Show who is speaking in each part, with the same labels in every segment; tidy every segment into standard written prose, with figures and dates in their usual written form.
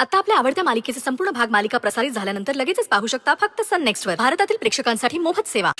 Speaker 1: आता आपल्या आवडत्या मालिकेचे संपूर्ण भाग मालिका प्रसारित झाल्यानंतर लगेचच पाहू शकता फक्त सन नेक्स्ट वर. भारतातील प्रेक्षकांसाठी मोफत सेवा.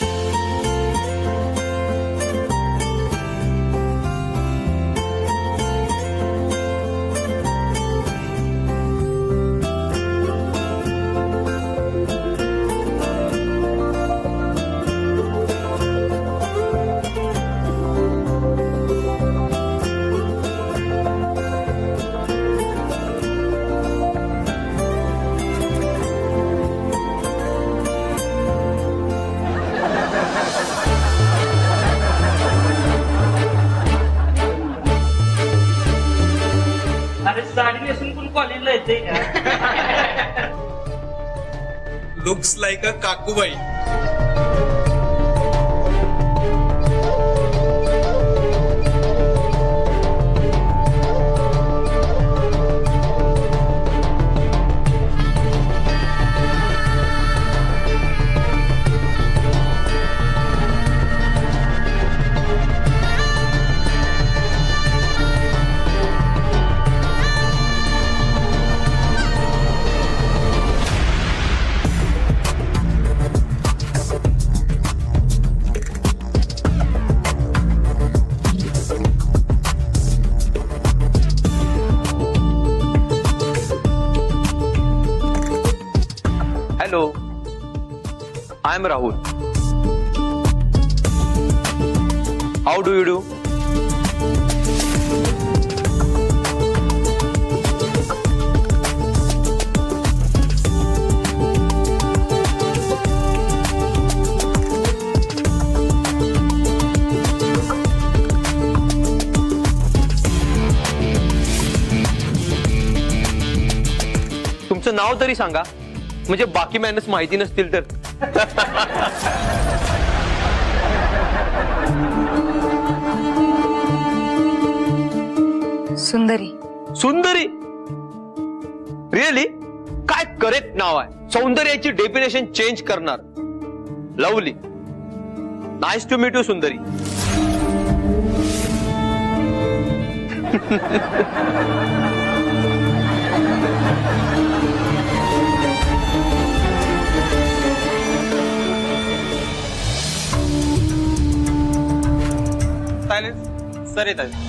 Speaker 2: अरे साडी नेसून कोण कॉलेजला येते का?
Speaker 3: लुक्स लाईक अ काकूबाई.
Speaker 4: Hello, I'm Rahul. How do you do? तुमचं नाव तरी सांगा, म्हणजे बाकी मॅनर्स माहिती नसतील तर.
Speaker 5: सुंदरी.
Speaker 4: सुंदरी? रिअली? काय करेक्ट नाव आहे. सौंदर्याची डेफिनेशन चेंज करणार. Lovely. Nice to meet you सुंदरी.
Speaker 3: सायलेन्स सर येत आहे.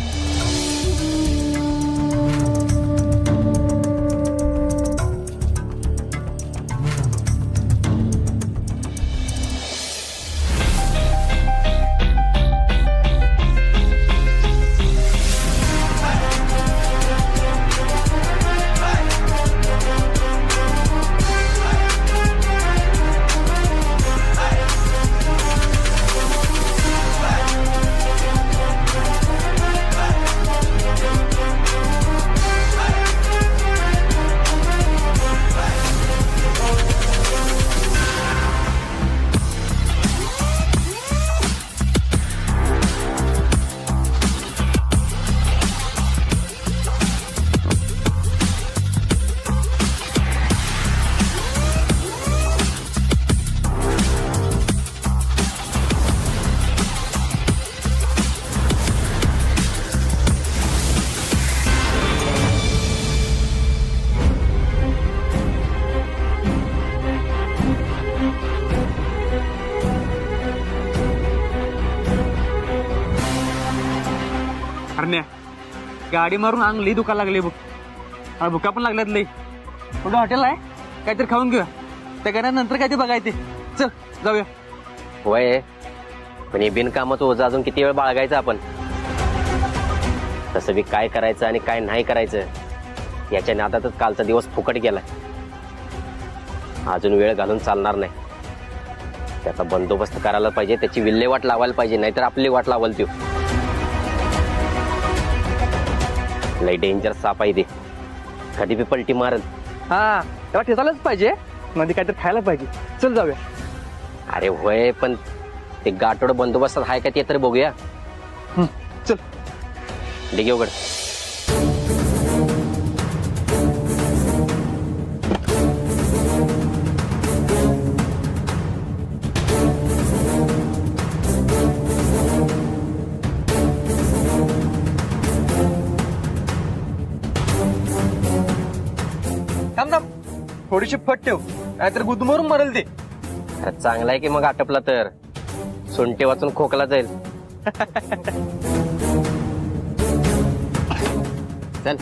Speaker 2: हरण्या, गाडी मारून अंग लई दुखा लागले बघ. आणि भुका पण लागल्यात लई. कुठं हॉटेल आहे? काहीतरी खाऊन घेऊया. त्या घरात नंतर काय ते बघायचे. चल जाऊया.
Speaker 6: होय, पण हे बिनकामाचं ओझं अजून किती वेळ बाळगायचं आपण. तसं बी काय करायचं आणि काय नाही करायचं याच्या नादातच कालचा दिवस फुकट गेलाय. अजून वेळ घालून चालणार नाही. त्याचा बंदोबस्त करायला पाहिजे, त्याची विल्हेवाट लावायला पाहिजे, नाहीतर आपली वाट लावाल त्यो. लई डेंजर साप आहे ते. कधी बी पलटी मारल.
Speaker 2: हा, तेव्हा ठेचायलाच पाहिजे. मध्ये काहीतरी खायला पाहिजे. चल जाऊया.
Speaker 6: अरे होय, पण ते गाठोड बंदोबस्तात आहे का ते तरी बघूया.
Speaker 2: चल.
Speaker 6: डिगे उघड.
Speaker 2: थांब थांब, थोडीशी फट ठेव, नाहीतर गुदमरून मरेल ते.
Speaker 6: अरे चांगला आहे की मग आटपला तर सुंटे वाचून खोकला जाईल. चल.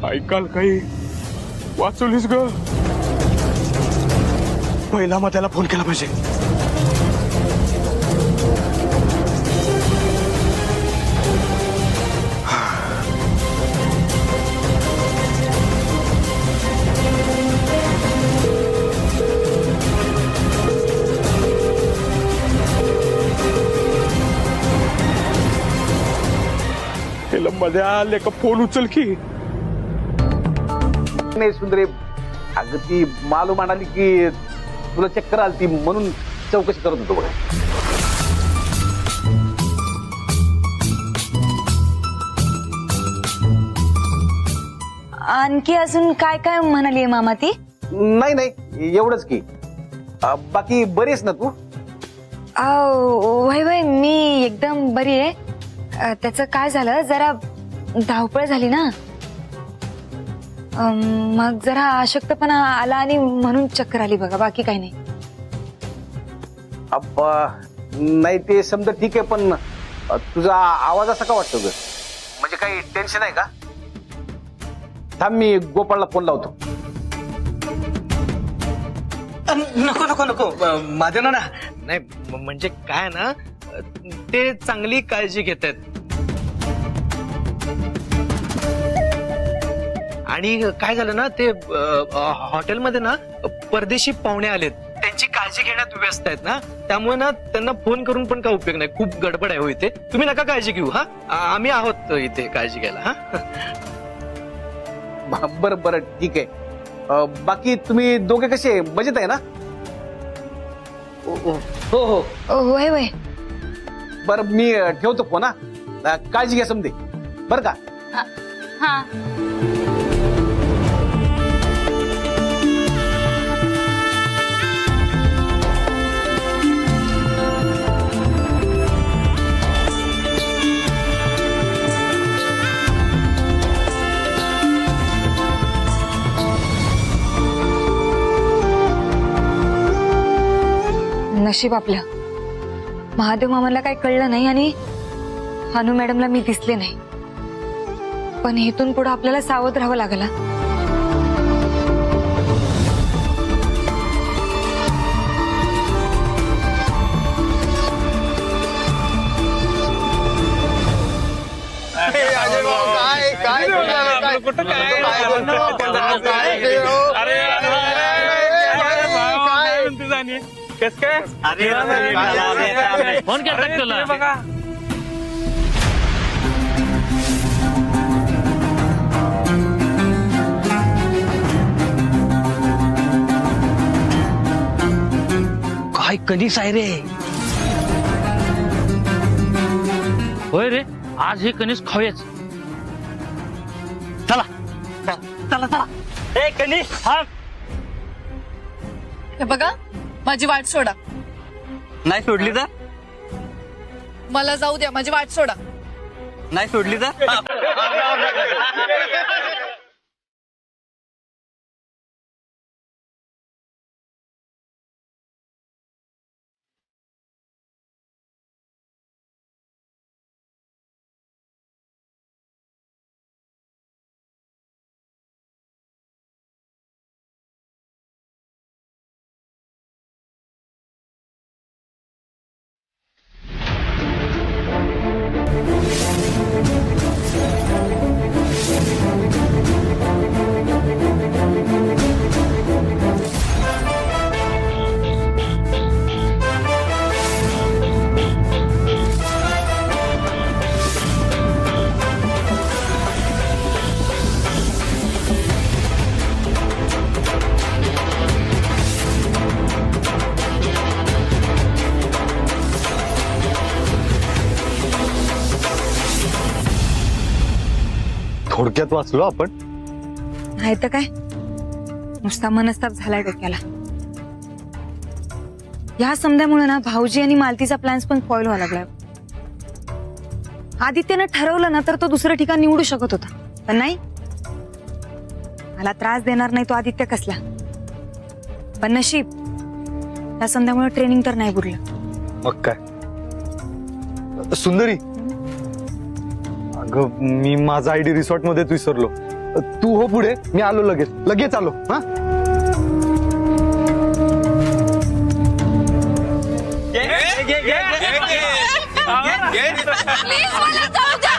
Speaker 5: ऐकाल काही वाचवलीस ग. पहिला मग त्याला फोन केला पाहिजे. त्याला मध्ये आले का फोन उचल की.
Speaker 7: नाही सुंदरे, अगं ती मालू म्हणाली की तुला चक्कर आलती म्हणून चौकशी करत होतो बघा.
Speaker 8: आणखी अजून काय काय म्हणाली मामा ती?
Speaker 7: नाही नाही, एवढंच की. बाकी बरीस ना तू?
Speaker 8: वय वय, मी एकदम बरी आहे. त्याचं काय झालं, जरा धावपळ झाली ना, मग जरा अशक्तपणा आला आणि म्हणून चक्कर आली बघा, बाकी काही नाही.
Speaker 7: नाही ते समजा ठीक आहे, पण तुझा आवाज असा का वाटतो ग? म्हणजे काही टेन्शन आहे का? थांब, मी गोपाळला फोन लावतो.
Speaker 2: नको नको नको, माझ्या ना नाही, म्हणजे काय ना, ते चांगली काळजी घेत आहेत. आणि काय झालं ना, ते हॉटेलमध्ये ना परदेशी पाहुणे आलेत, त्यांची काळजी घेण्यात व्यस्त आहेत ना, त्यामुळे ना त्यांना फोन करून पण काय उपयोग नाही. खूप गडबड आहे हो इथे. तुम्ही नका काळजी घेऊ. हा, आम्ही आहोत इथे काळजी घ्यायला. हा,
Speaker 7: बरं बरं ठीक आहे. बाकी तुम्ही दोघे कसे, मजेत आहे ना?
Speaker 2: हो हो.
Speaker 8: वय वय.
Speaker 7: बरं मी ठेवतो फोन. हा, काळजी घ्या समजे, बरं का?
Speaker 8: हा. नशीब आपलं, महादेव मामाला काही कळलं नाही आणि हानू मॅडमला मी दिसले नाही. पण इथून पुढे आपल्याला सावध राहावं लागलं.
Speaker 5: कुठं काय कस काय
Speaker 3: फोन केला तुला
Speaker 5: बघा
Speaker 2: काय कणीस आहे रे.
Speaker 3: होय रे आज हे कणीस खाऊयाच. चला चला चला ए कणीस थांब.
Speaker 9: हे बघा माझी वाट सोडा.
Speaker 3: नाही सोडली तर
Speaker 9: मला जाऊ द्या, माझी वाट सोडा.
Speaker 3: नाही सोडली तर
Speaker 5: थोडक्यात वाचलो आपण.
Speaker 8: नाही तर काय, नुसता मनस्ताप झालाय डोक्याला. या समध्यामुळे ना भाऊजी आणि मालतीचा प्लॅन्स पण फॉईल व्हायला लागलाय. आदित्यनं ठरवलं ना तर तो दुसरं ठिकाण निवडू शकत होता, पण नाही. मला त्रास देणार नाही तो आदित्य कसला. पण नशीब या समध्यामुळे ट्रेनिंग तर नाही बुडलं.
Speaker 5: मग काय सुंदरी, अगं मी माझा आयडी रिसॉर्ट मध्येच विसरलो. तू हो पुढे, मी आलो लगेच लगेच आलो. हा
Speaker 9: प्लीज मला जाऊ द्या.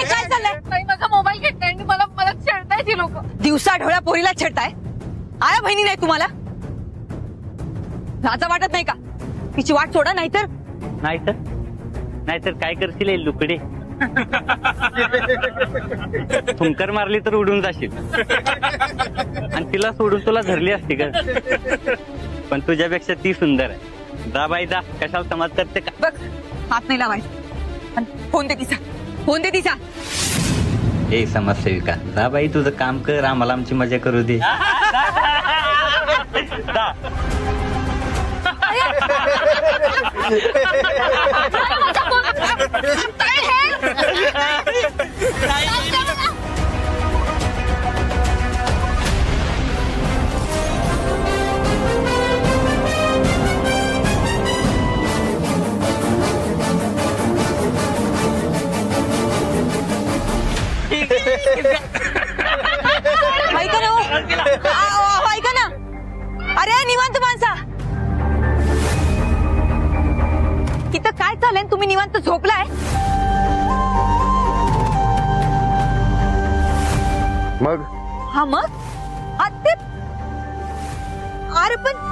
Speaker 9: काय चाललंय? नाही, माझा मोबाईल घेतलाय आणि मला मला छेडताय ती लोक.
Speaker 8: दिवसा ढोळ्या पोरीला छेडताय. आया बहिणी नाही तुम्हाला लाजा वाटत नाही का? तिची वाट सोडा, नाहीतर
Speaker 3: नाहीतर काय करशील हे लुकडे. फुंकर मारली तर उडून जाशील आणि तिला सोडून तुला धरली असती का. पण तुझ्यापेक्षा ती सुंदर आहे. जा बाई जा, कशाला समाज करते का.
Speaker 8: बघ, हात नाही लावायचा. आणि फोन दे तिचा, फोन दे तिचा.
Speaker 3: ए समाजसेविका, जा बाई तुझं काम कर, आम्हाला आमची मजा करू दे.
Speaker 8: ऐका ना, ऐका ना. अरे निवांत माणसा, इथं काय चाललंय? तुम्ही निवांत झोपलाय?
Speaker 5: मग
Speaker 8: हा मग ते अरे पण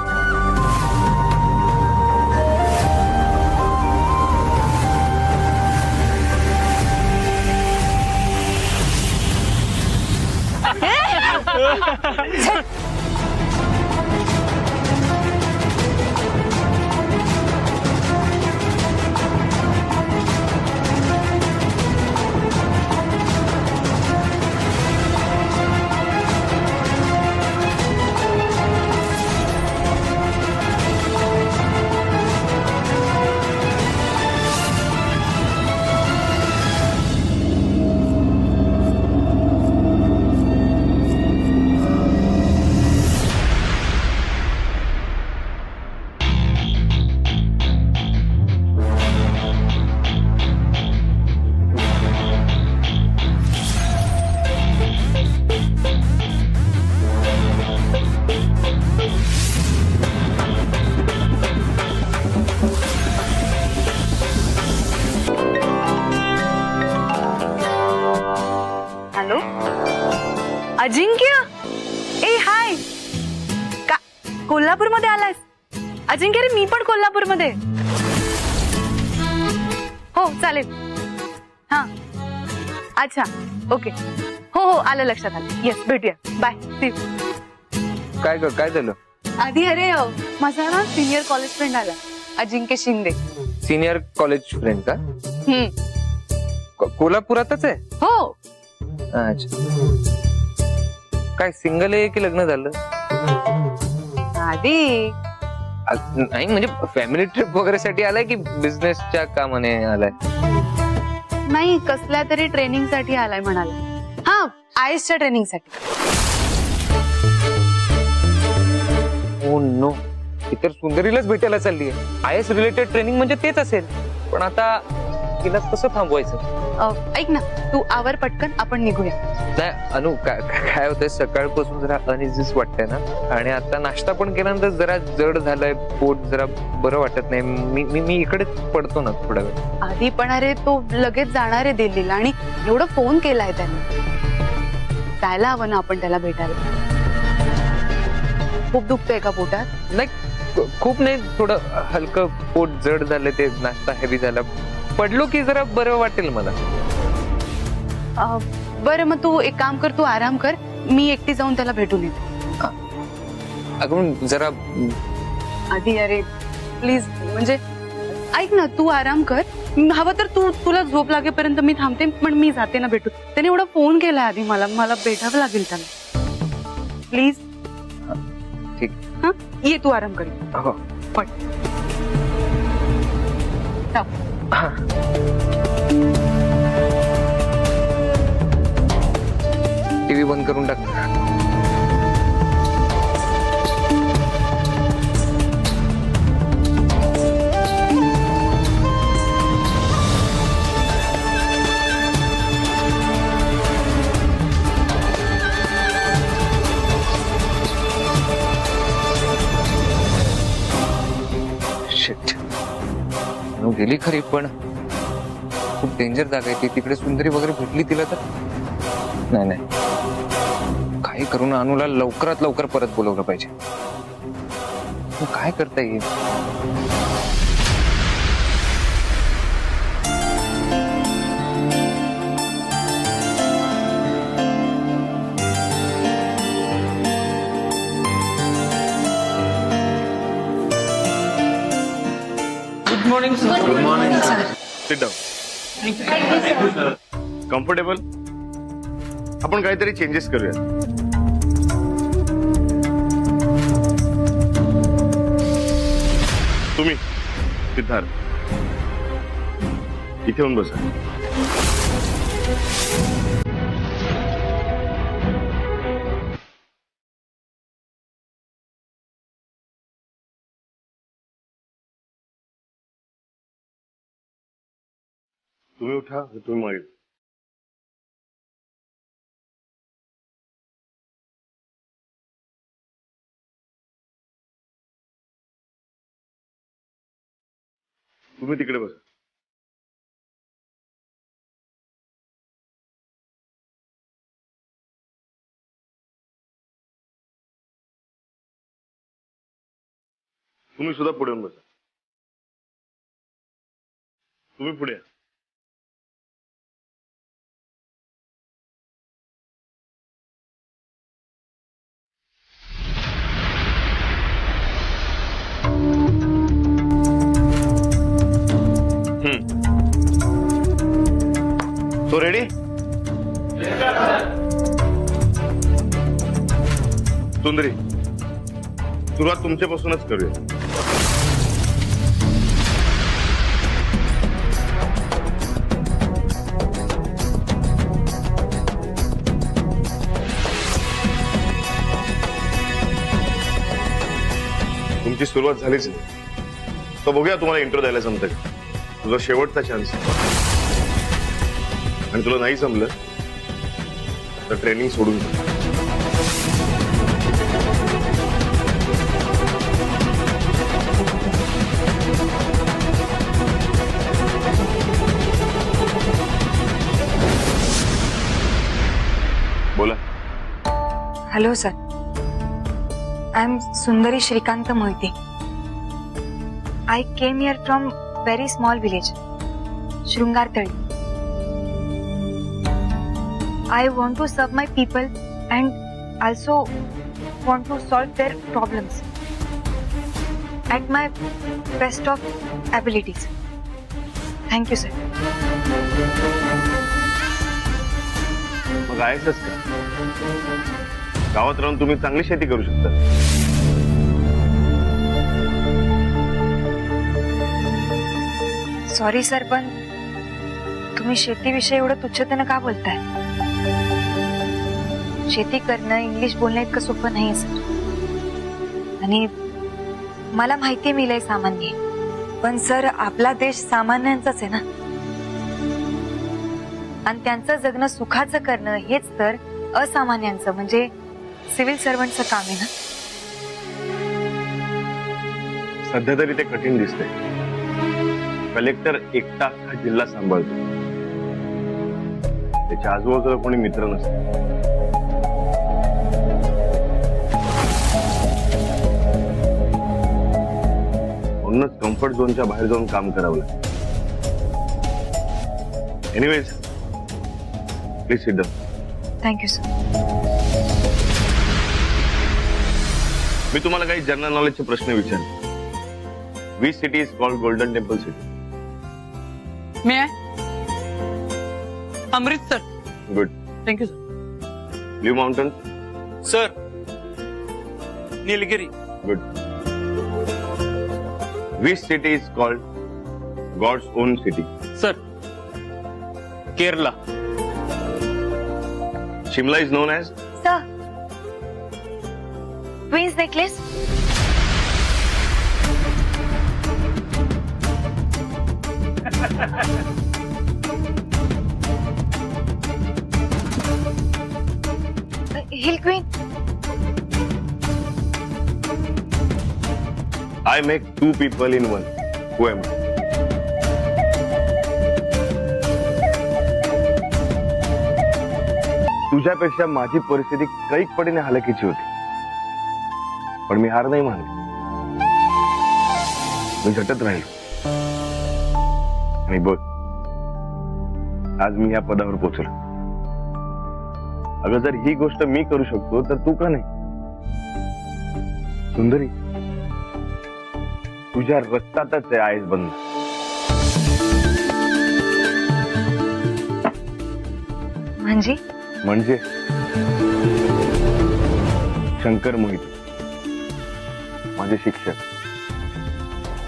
Speaker 8: अजिंक्य, ए हाय, का कोल्हापूरमध्ये आलायस? अजिंक्य रे, मी पण कोल्हापूरमध्ये. हो चालेल. हा अच्छा, ओके. हो हो, आलं लक्षात आलं. येस, भेटूया. बाय.
Speaker 4: काय झालं?
Speaker 8: आधी अरे माझा ना सिनियर कॉलेज फ्रेंड आला, अजिंक्य शिंदे.
Speaker 4: सिनियर कॉलेज फ्रेंड का? कोल्हापुरातच आहे?
Speaker 8: हो.
Speaker 4: अच्छा. काय सिंगल आहे की लग्न झालं?
Speaker 8: आधी
Speaker 4: नाही म्हणजे फॅमिली ट्रिप वगैरे साठी आलाय की बिझनेसच्या कामाने आलाय?
Speaker 8: नाही, कसल्या तरी ट्रेनिंग साठी आलाय म्हणाला. हा, आयएसच्या ट्रेनिंग साठी.
Speaker 4: ओ नो, इतर सुंदरीलाच भेटायला चालली आहे. आयएस रिलेटेड ट्रेनिंग म्हणजे तेच असेल. पण आता तिला कसं थांबवायचं?
Speaker 8: ऐक ना, तू आवर पटकन, आपण निघूया.
Speaker 4: नाही अनु, काय होतंय, सकाळपासून जरा अनइझीच वाटतंय ना. आणि आता नाश्ता पण केल्यानंतर जरा जड झालंय, पोट जरा बरं वाटत नाही. मी इकडेच पडतो ना थोडा वेळ.
Speaker 8: आधी पण अरे तो लगेच जाणार आहे दिल्लीला, आणि एवढं फोन केलाय त्याने. जायला हवं ना आपण त्याला भेटायला. खूप दुखतंय का पोटात?
Speaker 4: नाही खूप नाही, थोडं हलकं पोट जड झालं, ते नाश्ता हेवी झाला. पडलो की जरा बरं वाटेल मला.
Speaker 8: बरं मग तू एक काम कर, तू आराम कर, मी एकटी जाऊन त्याला भेटून येते.
Speaker 4: अगं जरा
Speaker 8: आधी अरे प्लीज, म्हणजे ऐक ना, तू आराम कर. हवं तर तुला झोप लागेपर्यंत मी थांबते, पण मी जाते ना भेटू. त्याने एवढा फोन केलाय आधी मला भेटावं लागेल त्याला. प्लीज.
Speaker 4: ठीक.
Speaker 8: हा, ये तू आराम कर.
Speaker 4: हो.
Speaker 8: पण
Speaker 4: टीव्ही बंद करून टाक. शिट, गेली खरी, पण खूप डेंजर जागा आहे ती. तिकडे सुंदरी वगैरे भेटली तिला तर नाही, काही करून अनुला लवकरात लवकर परत बोलवलं पाहिजे. काय करता येईल?
Speaker 2: Good morning sir.
Speaker 5: Good morning. Sit down. Comfortable. आपण काहीतरी चेंजेस करूया. तुम्ही सिद्धार्थ इथे येऊन बसा. तुम्ही उठा, तुम्ही मागे. तुम्ही तिकडे बसा. तुम्ही सुद्धा पुढे येऊन बसा. तुम्ही पुढे या. So ready? सुंदरी, सुरुवात तुमच्यापासूनच करूया. तुमची सुरुवात झालीच नाही, तर बघूया तुम्हाला इंट्रो द्यायला जमतं का. तुझा शेवटचा चान्स, आणि तुला नाही जमलं तर ट्रेनिंग सोडून जा. बोला.
Speaker 10: Hello, sir. I'm Sundari Shrikant Moite. I came here from very small village, Shrungartali. I want to serve my people and also want to solve their problems at my best of abilities. Thank you, sir.
Speaker 11: मग आहेसच का? गावात राहून तुम्ही चांगली शेती करू शकता.
Speaker 10: Sorry sir, पण तुम्ही शेतीविषयी एवढं तुच्छतेनं का बोलताय? शेती करणं, इंग्लिश बोलणं इतकं सोपं नाही सर. आणि मला माहिती मी लय सामान्य आहे, पण सर आपला देश सामान्यांचाच आहे ना. आणि त्यांचं जगणं सुखाचं करणं हेच तर असामान्यांचं म्हणजे सिव्हिल सर्वंटचं काम आहे ना.
Speaker 11: सध्या तरी ते कठीण दिसतंय. कलेक्टर एकटा अख्खा जिल्हा सांभाळतो. त्याच्या आजूबाजूला कोणी मित्र नसते. म्हणूनच कम्फर्ट झोनच्या बाहेर जाऊन काम करावं लागतं. Anyways, please sit down.
Speaker 10: Thank you sir.
Speaker 11: मी तुम्हाला काही जनरल नॉलेजचे प्रश्न विचारले. Which city is called golden temple city?
Speaker 8: मी Amritsar.
Speaker 11: Good.
Speaker 8: Thank you sir.
Speaker 11: Blue mountain?
Speaker 2: Sir, Nilgiri.
Speaker 11: Good. Which city is called god's own city?
Speaker 2: Sir, Kerala.
Speaker 11: Shimla is known as?
Speaker 10: Sir, queen's necklace. Hill queen.
Speaker 11: I make two people in one. Who am I? तुझ्यापेक्षा माझी परिस्थिती कैक पटीने हलकीची होती, पण मी हार नाही मानली. मी झटत राहिलो आणि बघ आज मी या पदावर पोहोचलो. अगं जर ही गोष्ट मी करू शकतो तर तू का नाही? सुंदरी, तुझ्या रक्तातच आहे आईस बंद. म्हणजे शंकर मोहिते माझे शिक्षक,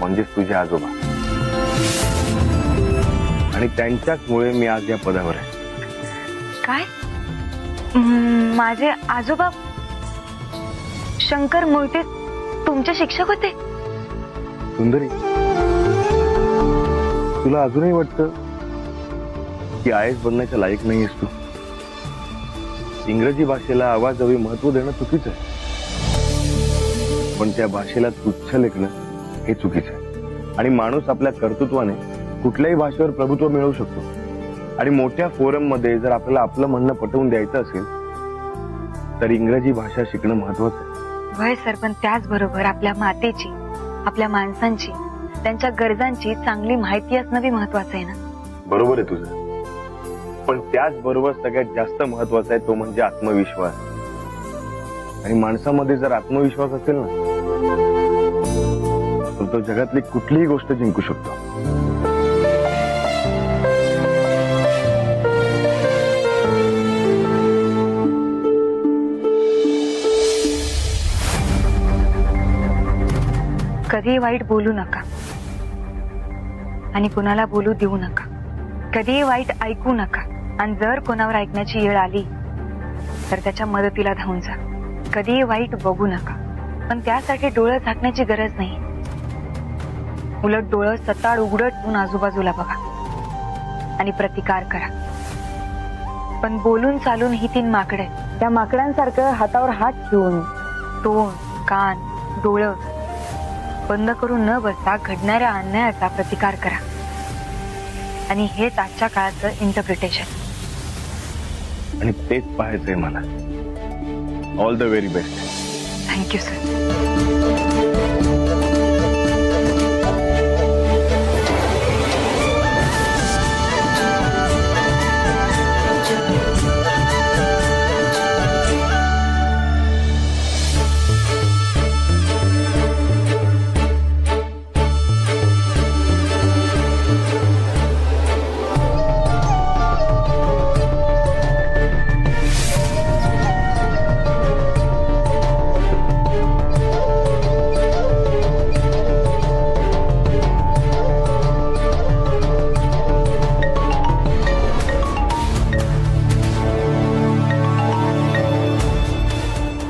Speaker 11: म्हणजेच तुझे आजोबा, आणि त्यांच्याचमुळे मी आज या पदावर आहे.
Speaker 10: काय? माझे आजोबा शंकर मोहिते तुमचे शिक्षक होते?
Speaker 11: सुंदरी, तुला अजूनही वाटतं की आय एस बनण्याच्या लायक नाहीयेस तू? इंग्रजी भाषेला आवाजावी महत्व देणं चुकीचं आहे, पण त्या भाषेला तुच्छ लेखणं हे चुकीचं आहे. आणि माणूस आपल्या कर्तृत्वाने कुठल्याही भाषेवर प्रभुत्व मिळवू शकतो. आणि मोठ्या फोरम मध्ये जर आपल्याला आपलं म्हणणं पटवून द्यायचं असेल तर इंग्रजी भाषा शिकणं महत्वाचं आहे.
Speaker 10: वय सर, पण त्याचबरोबर आपल्या मातेची, आपल्या माणसांची, त्यांच्या गरजांची चांगली माहिती असणं बी महत्वाचं आहे ना.
Speaker 11: बरोबर आहे तुझं, पण त्याचबरोबर सगळ्यात जास्त महत्वाचा आहे तो म्हणजे आत्मविश्वास. आणि माणसामध्ये जर आत्मविश्वास असेल ना तर तो जगातली कुठलीही गोष्ट जिंकू शकतो.
Speaker 10: कधी वाईट बोलू नका आणि कुणाला बोलू देऊ नका. कधी वाईट ऐकू नका, आणि जर कोणावर ऐकण्याची वेळ आली तर त्याच्या मदतीला धावून जा. कधी वाईट बघू नका, पण त्यासाठी डोळं झाकण्याची गरज नाही. उलट डोळं सताड उघडत ठेवून आजूबाजूला बघा आणि प्रतिकार करा. पण बोलून चालून ही 3 माकडे, त्या माकडांसारखं हातावर हात ठेवून तोंड, कान, डोळं बंद करून न बसता घडणाऱ्या अन्यायाचा प्रतिकार करा. आणि हेच आजच्या काळाचं इंटरप्रिटेशन.
Speaker 11: आणि तेच पाहायचंय मला. All the very best.
Speaker 10: Thank you sir.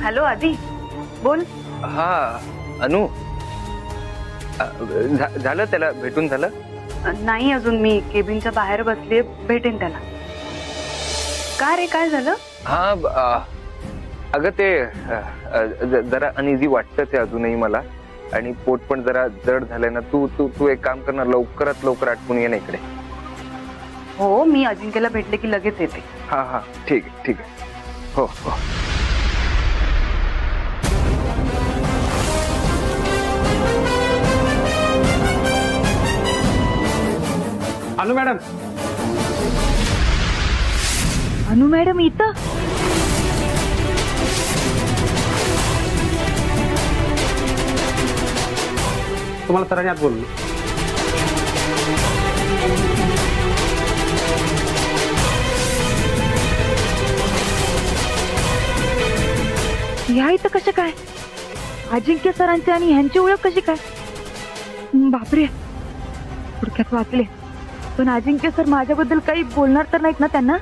Speaker 10: Hello आदी, बोल.
Speaker 4: हा अनु, झालं त्याला भेटून झालं?
Speaker 10: नाही अजून, मी केबिनच्या बाहेर बसलीये, भेटेन त्याला. का रे, काय झालं?
Speaker 4: हा अगं ते जरा अनइझी वाटतं ते अजूनही मला, आणि पोट पण जरा जड झालंय ना. तू तू तू एक काम कर ना, लवकरात लवकर आठवून ये ना इकडे.
Speaker 10: हो, मी अजिंक्यला भेटले की लगेच येते.
Speaker 4: हा हा, ठीक आहे ठीक आहे. हो हो.
Speaker 7: अनु मॅडम,
Speaker 10: अनु मॅडम इथं?
Speaker 7: तुम्हाला सरांनी आज बोललो.
Speaker 10: ह्या इथं कसे काय? अजिंक्य सरांची आणि ह्यांची ओळख कशी काय? बापरे, थोडक्यात वाचले. पण अजिंक्य सर माझ्याबद्दल काही बोलणार तर नाहीत ना त्यांना?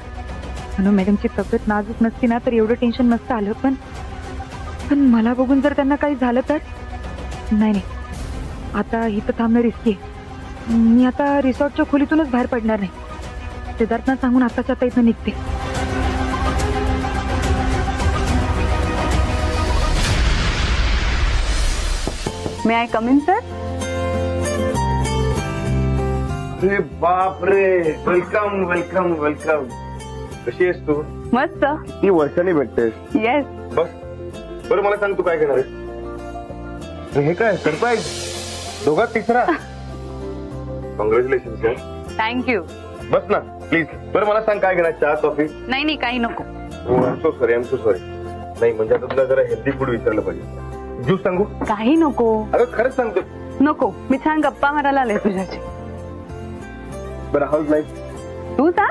Speaker 10: अनु मॅडमची तब्येत नाजूक नसती ना तर एवढं टेन्शन नसतं आलं. पण मला बघून जर त्यांना काही झालं तर? नाही नाही, आता इथं थांबणं रिस्की आहे. मी आता रिसॉर्टच्या खोलीतूनच बाहेर पडणार नाही. सिद्धार्थना सांगून आताच्या आता इथं निघते. मे आय कम इन सर?
Speaker 11: अरे बाप रे, वेलकम वेलकम वेलकम. कशी आहेस तू?
Speaker 10: मस्त.
Speaker 11: किती वर्षांनी भेटतेस?
Speaker 10: येस.
Speaker 11: बस. बरं मला सांग, तू काय घेणार आहेस? हे काय सरप्राईज? दोघात तिसरा? Congratulation sir.
Speaker 10: थँक्यू.
Speaker 11: बस ना प्लीज. बरं मला सांग, काय घेणार? चहा, कॉफी?
Speaker 10: नाही नाही, काही नको.
Speaker 11: I am so sorry. नाही म्हणजे आता तुला जरा हेल्दी फूड विचारलं पाहिजे. ज्यूस सांगू?
Speaker 10: काही नको.
Speaker 11: अगं खरंच सांगतो.
Speaker 10: नको, मी छान गप्पा मारायला आले तुझ्याशी.
Speaker 11: बरं हाऊस लाईफ?
Speaker 10: तू सा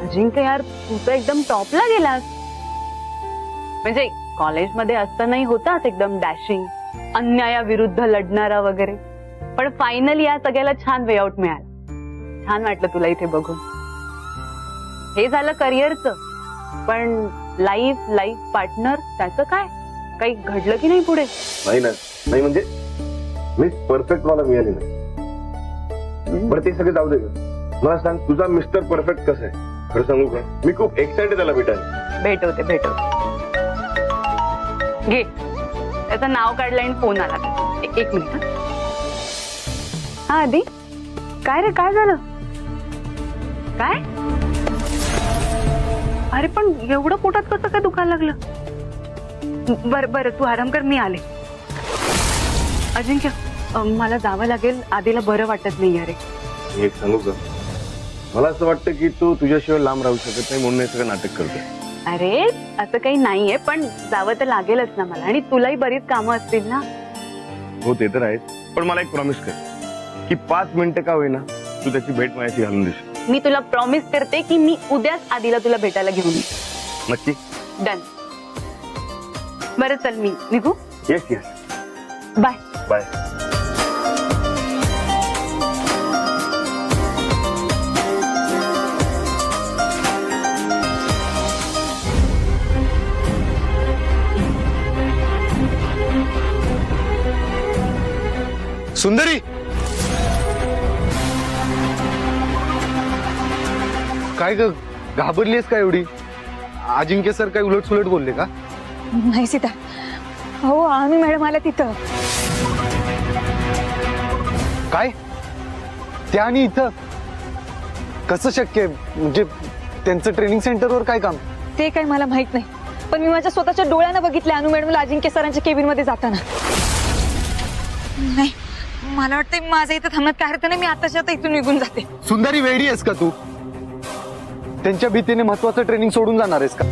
Speaker 10: अजिंक्य यार, तू तर एकदम टॉपला गेलास. म्हणजे कॉलेजमध्ये असतानाही होतास एकदम डॅशिंग, अन्यायाविरुद्ध लढणारा वगैरे. पण फायनली या सगळ्याला छान वे आउट मिळाला. छान वाटलं तुला इथे बघून. हे झालं करिअरचं, पण लाईफ पार्टनर त्याचं काय? काही घडलं की नाही पुढे?
Speaker 11: नाही ना. नाही म्हणजे मी परफेक्ट मला मिळाली नाही. बरं ते सगळे जाऊ दे. मला सांग, तुझा मिस्टर परफेक्ट कसं आहे? खरं सांगू का, मी खूप एक्साइटेड त्याला भेटायला.
Speaker 10: भेटवते. घे, त्याचं नाव काढलं आणि फोन आला. एक मिनिट. हा आधी, काय रे, काय झालं? काय? अरे पण एवढं पोटात कसं काय दुखायला लागलं? बरं तू आराम कर, मी आले. अजिंक्य, मला जावं लागेल. आधीला बरं वाटत नाही. अरे
Speaker 11: एक सांगू का, मला असं वाटतं की तू तुझ्याशिवाय लांब राहू शकत नाही म्हणून हे सगळं नाटक करतोय.
Speaker 10: अरे असं काही नाहीये, पण जावं तर लागेलच ना मला. आणि तुलाही बरीच कामं असतील ना.
Speaker 11: हो ते तर आहेच, पण मला एक प्रॉमिस कर की 5 मिनिटं का होईना तू त्याची भेट माझ्याशी घालून देशील.
Speaker 10: मी तुला प्रॉमिस करते की मी उद्याच आधीला तुला भेटायला घेऊन येईन.
Speaker 11: नक्की?
Speaker 10: डन. बरं चल, मी निघू.
Speaker 11: Yes yes.
Speaker 10: Bye
Speaker 11: bye.
Speaker 5: सुंदरी, काय ग, घाबरलीस का एवढी? अजिंक्य सर काय उलट सुलट बोलले का?
Speaker 10: नाही सीता, हो आम्ही मॅडम आल्या तिथं.
Speaker 5: काय? त्या आणि इथं कसं शक्य आहे? म्हणजे त्यांचं ट्रेनिंग सेंटरवर काय काम?
Speaker 10: ते काय मला माहित नाही, पण मी माझ्या स्वतःच्या डोळ्यानं बघितले अनु मॅडमला अजिंक्य सरांच्या केबिन मध्ये जाताना. नाही, मला वाटतं माझं इथं थांबण्यात काय अर्थ नाही. मी आताच्या आता इथून निघून जाते.
Speaker 5: सुंदरी वेडी आहेस का तू? त्यांच्या भीतीने महत्वाचं ट्रेनिंग सोडून जाणार आहेस का?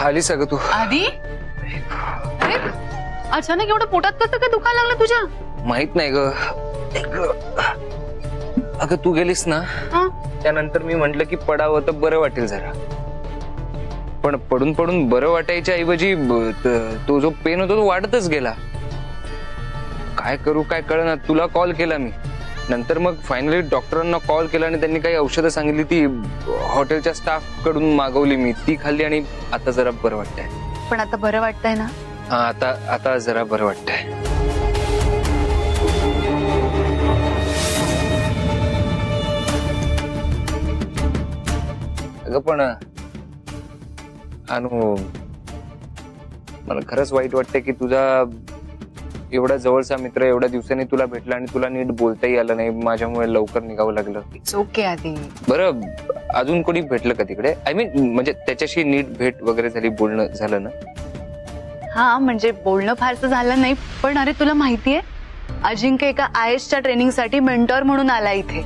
Speaker 4: आलीस अगं तू?
Speaker 8: आधी अरे अचानक एवढं पोटात कसं काय दुखायला लागलं तुझ्या?
Speaker 4: माहित नाही ग. अगं तू गेलीस ना,
Speaker 8: हा?
Speaker 4: त्यानंतर मी म्हंटल की पडावं तर बरं वाटेल जरा. पण पडून पडून बरं वाटायच्या ऐवजी तो जो पेन होता तो वाढतच गेला. काय करू काय कळना. तुला कॉल केला मी, नंतर मग फायनली डॉक्टरांना कॉल केला आणि त्यांनी काही औषधं सांगितली. ती हॉटेलच्या स्टाफ कडून मागवली मी, ती खाल्ली आणि आता जरा बरं वाटतंय.
Speaker 8: पण आता बरं वाटतंय ना?
Speaker 4: हा, आता जरा बरं वाटतंय. अगं पण अनु, मला खरंच वाईट वाटतंय की तुझा एवढा जवळचा मित्र एवढ्या दिवसांनी तुला भेटला आणि तुला नीट बोलताही आलं नाही. माझ्यामुळे लवकर निघावं लागलं.
Speaker 8: इट्स ओके आधी.
Speaker 4: बरं, अजून कोणी भेटलं का तिकडे? आय मीन म्हणजे त्याच्याशी नीट भेट वगैरे झाली, बोलणं झालं ना?
Speaker 8: हा, म्हणजे बोलणं फारसं झालं नाही. पण अरे तुला माहितीये अजिंक्य एका IASच्या ट्रेनिंग साठी मेंटॉर म्हणून आला इथे.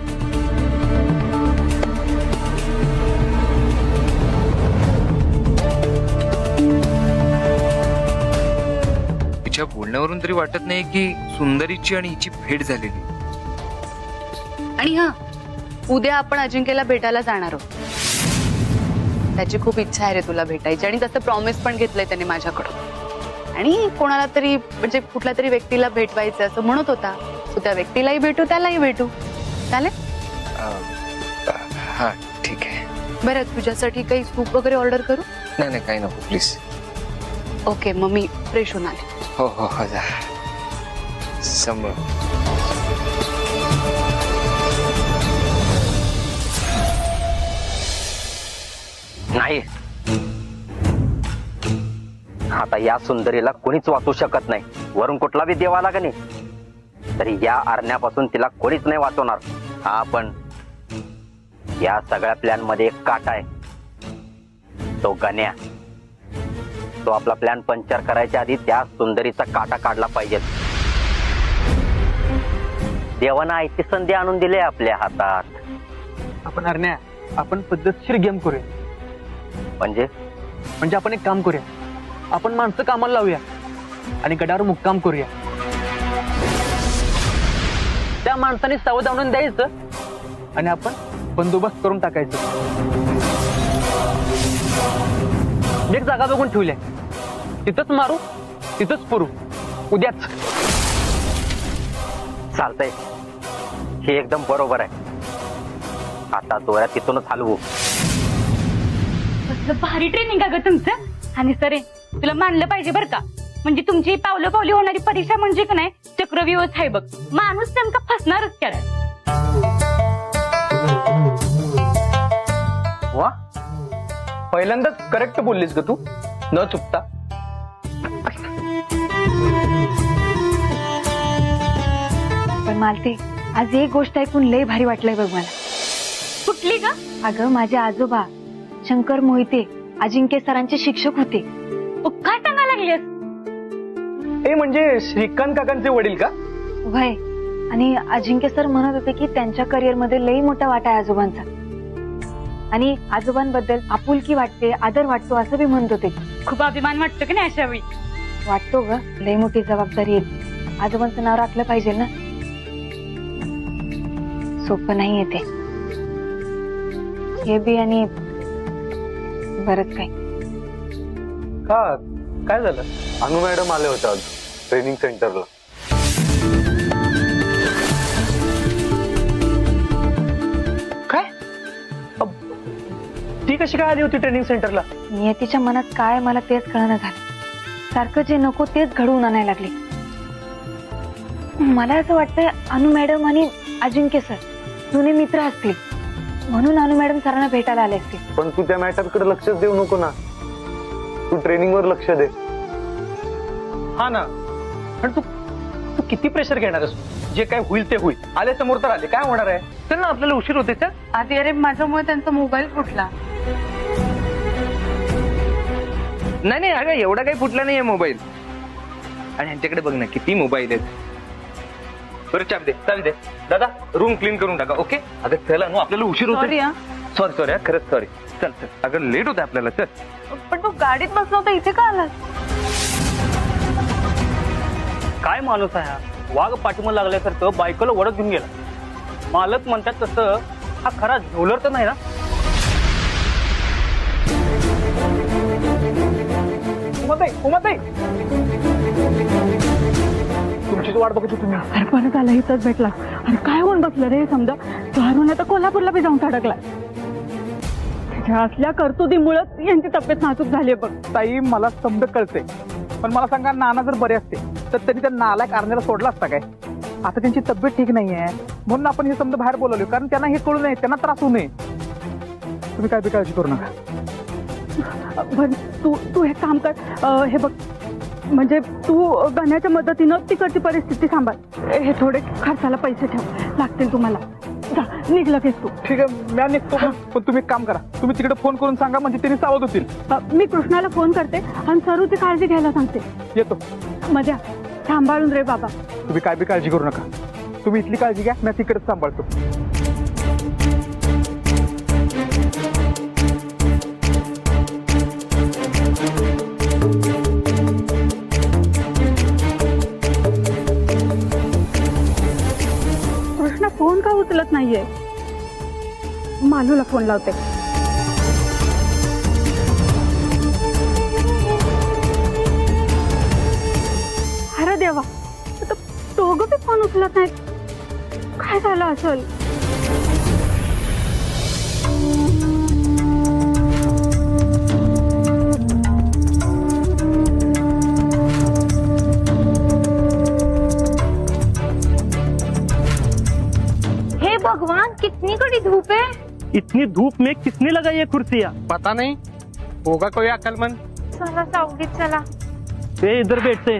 Speaker 4: तिच्या बोलण्यावरून तरी वाटत नाही की सुंदरीची आणि हिची भेट झालेली.
Speaker 8: आणि हा, उद्या आपण अजिंक्यला भेटायला जाणार आहोत. त्याची खूप इच्छा आहे रे तुला भेटायची, आणि तसं प्रॉमिस पण घेतलंय त्याने माझ्याकडून. आणि कोणाला तरी म्हणजे कुठल्या तरी व्यक्तीला भेटवायचं असं म्हणत होता. तू त्या व्यक्तीलाही भेटू, त्यालाही भेटू. चालेल?
Speaker 4: हा ठीक आहे.
Speaker 8: बरं, तुझ्यासाठी काही सूप वगैरे ऑर्डर करू?
Speaker 4: नाही काही नको प्लीज.
Speaker 8: ओके, मग मी फ्रेश होऊन आले.
Speaker 4: हो हो हो, जा सांभाळ.
Speaker 6: नाही, आता या सुंदरीला कोणीच वाचू शकत नाही. वरून कुठला बी देव आला का नाही तरी या आरण्यापासून तिला कोणीच नाही वाचवणार. हा, पण या सगळ्या प्लॅन मध्ये एक काटा आहे, तो गण्या. तो आपला प्लॅन पंक्चर करायच्या आधी त्या सुंदरीचा काटा काढला पाहिजे. देवानं आयती संधी आणून दिली आपल्या हातात.
Speaker 2: आपण अरण्या, आपण पद्धतशीर गेम करूया.
Speaker 6: म्हणजे
Speaker 2: आपण एक काम करूया. आपण माणसं कामाला लावूया आणि गडावर मुक्काम करूया. त्या माणसाने सावध आणून द्यायचं आणि आपण बंदोबस्त करून टाकायचं. एक जागा बघून ठेवल्या, तिथंच मारू, तिथंच पुरू. उद्याच.
Speaker 6: चालतंय, हे एकदम बरोबर आहे. आता दोऱ्या तिथूनच हलवू.
Speaker 9: कसलं भारी ट्रेनिंग आहे ग तुमचं. आणि सरे, तुला मानलं पाहिजे बरं का. म्हणजे तुमची पावलं पावली होणारी परीक्षा म्हणजे का नाही चक्रव्यूहच आहे बघ. माणूस नेमका फसणारच त्याला.
Speaker 2: वा, पहिल्यांदाच करेक्ट बोललीस ग तू, न चुकता.
Speaker 10: पण मालती, आज एक गोष्ट ऐकून लय भारी वाटलंय बघ मला.
Speaker 9: कुठली का?
Speaker 10: अगं, माझे आजोबा शंकर मोहिते अजिंक्य सरांचे शिक्षक होते.
Speaker 9: काय सांगा लागलीस?
Speaker 2: हे म्हणजे श्रीकांत काकांचे वडील का?
Speaker 10: वय. आणि अजिंक्य सर म्हणत होते की त्यांच्या करिअर मध्ये लई मोठा वाटा आहे आजोबांचा. आणि आजोबांबद्दल आपुलकी वाटते, आदर वाटतो असं बी म्हणत होते.
Speaker 9: खूप अभिमान वाटतो की नाही अशा वेळी?
Speaker 10: वाटतो ग, लई मोठी जबाबदारी आहे. आजोबांचं नाव राखलं पाहिजे ना. सोपं नाही येते हे बी, आणि बरंच काही.
Speaker 2: का, काय झालं?
Speaker 5: अनु मॅडम आले होते आज ट्रेनिंग सेंटरला.
Speaker 2: काय? ती कशी काय आली होती ट्रेनिंग सेंटरला?
Speaker 10: नियतीच्या मनात काय मला तेच कळणं झालं. सारखं जे नको तेच घडवून आणायला लागले. मला असं वाटतंय अनु मॅडम आणि अजिंक्य सर जुने मित्र असतील, म्हणून अनु मॅडम सरांना भेटायला आले असतील.
Speaker 5: पण तू त्या मॅटरकडे लक्षच देऊ नको ना. तू ट्रेनिंगवर लक्ष दे.
Speaker 2: हा ना, पण तू तू किती प्रेशर घेणार आहेस? जे काय होईल ते होईल. आले समोर तर आले, काय होणार आहे? चल ना, आपल्याला उशीर होते. चल.
Speaker 8: आधी अरे माझ्यामुळे त्यांचा मोबाईल फुटला.
Speaker 4: नाही अगं एवढा काही फुटला नाहीये मोबाईल. आणि यांच्याकडे बघ ना किती मोबाईल आहेत. बरं चाप दे, चाल दे. दादा रूम क्लीन करून टाका. ओके. अगं चला ना, आपल्याला उशीर
Speaker 8: सॉरी
Speaker 4: होतो.
Speaker 8: हा.
Speaker 4: सॉरी खरंच सॉरी. चल अगं लेट होतं आपल्याला. चल.
Speaker 8: पण तू गाडीत बसला होता, इथे का आलास?
Speaker 3: काय माणूस आहे हा? वाघ पाठीमा लागल्यासारखं बायकोला ओढत घेऊन गेला. मालक म्हणतात तसं हा खरा झोलर तर नाही ना?
Speaker 2: उमाताई तुमचीच वाट बघतो तुम्ही.
Speaker 9: अरे परत आला इथंच भेटला. अरे काय होऊन बसलं रे? समजा तो हरून आता कोल्हापूरला बी जाऊन अडकला. त्याच्या असल्या कर्तुतीमुळेच यांची तब्येत नाजूक झाली बघ.
Speaker 7: ताई मला समज कळते, पण मला सांगा नाना जर बरे असते तर त्यांनी त्या नालायक आरण्याला सोडला असता काय? आता त्यांची तब्येत ठीक नाहीये म्हणून आपण हे समजा बाहेर बोलवले, कारण त्यांना हे कळू नये, त्यांना त्रास होऊ नये. तुम्ही काय बी काळजी करू नका.
Speaker 9: पण तू हे काम कर. हे बघ, म्हणजे तू गाण्याच्या मदतीनं तिकडची परिस्थिती सांभाळ. हे थोडे खर्चाला पैसे ठेव, लागतील तुम्हाला. जा, निघ लगेच तू.
Speaker 7: ठीक आहे, मी निघतो. पण तुम्ही एक काम करा, तुम्ही तिकडे फोन करून सांगा, म्हणजे त्यांनी सावध होतील.
Speaker 9: मी कृष्णाला फोन करते आणि सरूची काळजी घ्यायला सांगते.
Speaker 7: येतो.
Speaker 9: मजा सांभाळून रे बाबा.
Speaker 7: तुम्ही काय बी काळजी करू नका. तुम्ही इथली काळजी घ्या, मी तिकडेच सांभाळतो.
Speaker 9: कृष्णा फोन का उचलत नाहीये? मालूला फोन लावते. अरे देवा, आता दोघं बी फोन उचलत नाहीत. काय झालं असेल? हे भगवान, कितनी कड़ी धूप है.
Speaker 3: इतनी धूप में किसने लगाई है कुर्सियाँ?
Speaker 2: पता नहीं होगा कोई अक्लमंद.
Speaker 9: चला सावलीत चला.
Speaker 3: ते इधर बैठते.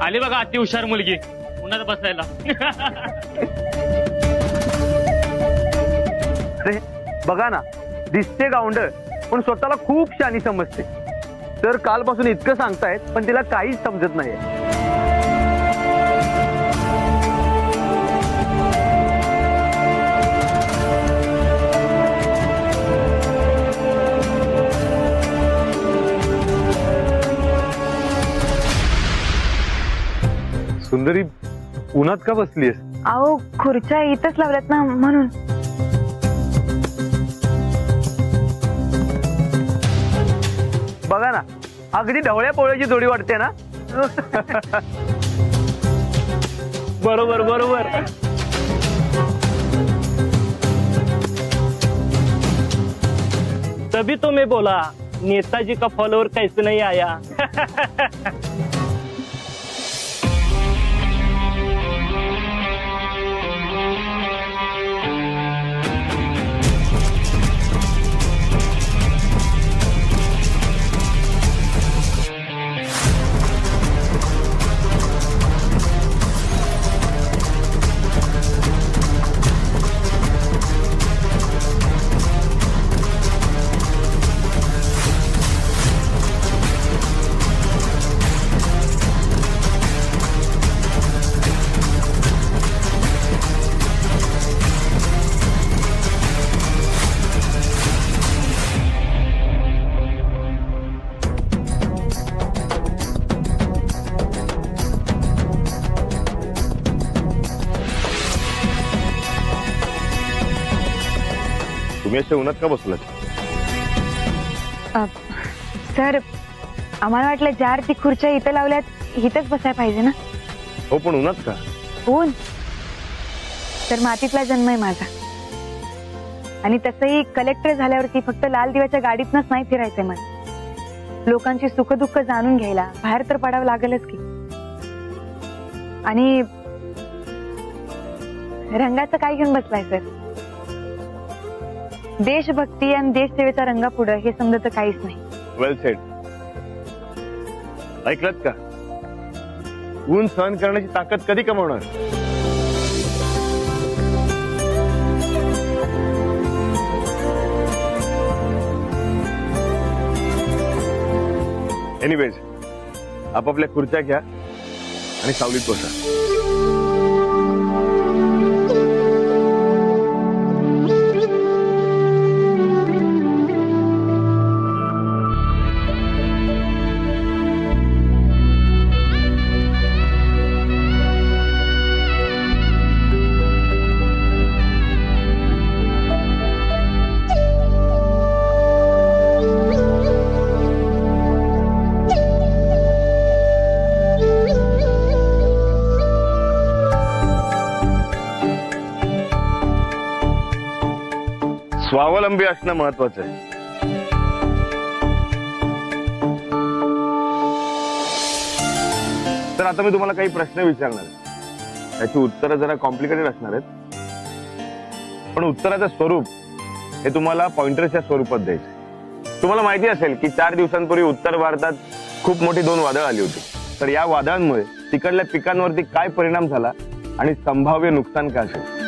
Speaker 12: आली बघा अति हुशार मुलगी उन्हात बसायला.
Speaker 11: अरे बघा ना, दिसते गावंडळ पण स्वतःला खूप शानी समजते. तर कालपासून इतकं सांगतायत पण तिला काहीच समजत नाहीये. सुंदरी उन्हात का बसलीस?
Speaker 10: अहो खुर्च्या इथंच लावल्यात ना म्हणून.
Speaker 2: बघा ना, अगदी ढवळ्या पोळ्याची जोडी वाटते ना. बरोबर बरोबर.
Speaker 12: तभी तो मैं बोला नेताजी का फॉलोअर कैसे नहीं आया.
Speaker 11: तुम्ही अशा उन्हात का बसलात?
Speaker 10: सर आम्हाला वाटलं ज्या ती खुर्च्या इथं लावल्यात इथंच बसायला पाहिजे ना.
Speaker 11: हो पण उन्हात का?
Speaker 10: ऊन तर मातीतला जन्म आहे माझा. आणि तसंही कलेक्टर झाल्यावरती फक्त लाल दिव्याच्या गाडीतनच नाही फिरायचंय मला. लोकांची सुखदुःख जाणून घ्यायला बाहेर तर पडावं लागेलच की. आणि रंगाचं काय घेऊन बसलाय सर? देशभक्ती आणि देशसेवेचा रंगापुढं हे समजत काहीच नाही.
Speaker 11: वेल सेड. ऐकलत का? ऊन सहन करण्याची ताकद कधी कमावणार? एनिवेज, आपापल्या खुर्च्या घ्या आणि सावलीत बसा. स्वावलंबी असणं महत्वाचं आहे. तर आता मी तुम्हाला काही प्रश्न विचारणार आहे. त्याची उत्तरं जरा कॉम्प्लिकेटेड असणार आहेत, पण उत्तराचं स्वरूप हे तुम्हाला पॉइंटरच्या स्वरूपात द्यायचं. तुम्हाला माहिती असेल की 4 दिवसांपूर्वी उत्तर भारतात खूप मोठी 2 वादळ आली होती. तर या वादळांमुळे तिकडल्या पिकांवरती काय परिणाम झाला आणि संभाव्य नुकसान काय असेल